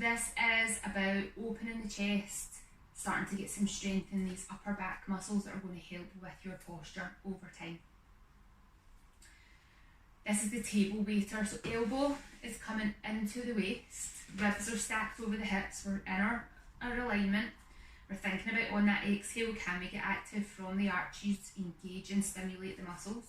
this is about opening the chest, starting to get some strength in these upper back muscles that are going to help with your posture over time. This is the table waiter, so elbow is coming into the waist, ribs are stacked over the hips, we're in our alignment. We're thinking about on that exhale, can we get active from the arches, engage and stimulate the muscles?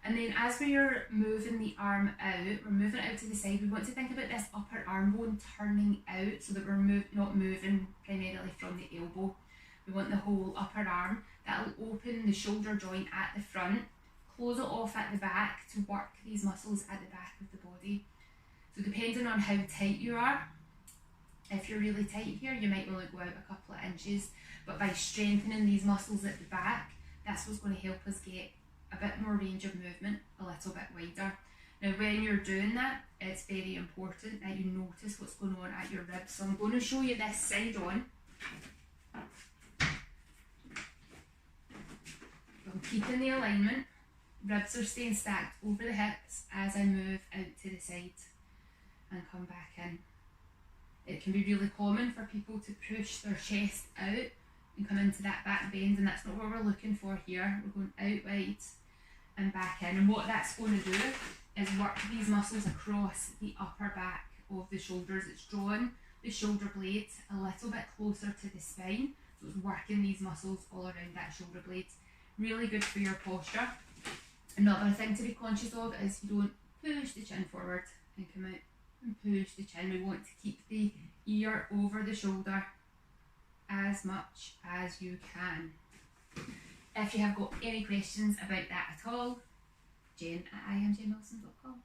And then as we are moving the arm out, we're moving it out to the side, we want to think about this upper arm bone turning out so that we're not moving primarily from the elbow. We want the whole upper arm. That'll open the shoulder joint at the front, close it off at the back to work these muscles at the back of the body. So depending on how tight you are, if you're really tight here, you might want to go out a couple of inches, but by strengthening these muscles at the back, that's what's going to help us get a bit more range of movement, a little bit wider. Now when you're doing that, it's very important that you notice what's going on at your ribs. So I'm going to show you this side on. I'm keeping the alignment, ribs are staying stacked over the hips as I move out to the side and come back in. It can be really common for people to push their chest out and come into that back bend, and that's not what we're looking for here. We're going out wide and back in, and what that's going to do is work these muscles across the upper back of the shoulders. It's drawing the shoulder blades a little bit closer to the spine, so it's working these muscles all around that shoulder blade. Really good for your posture. Another thing to be conscious of is you don't push the chin forward and come out and push the chin. We want to keep the ear over the shoulder as much as you can. If you have got any questions about that at all, Jen at iamjenwilson.com.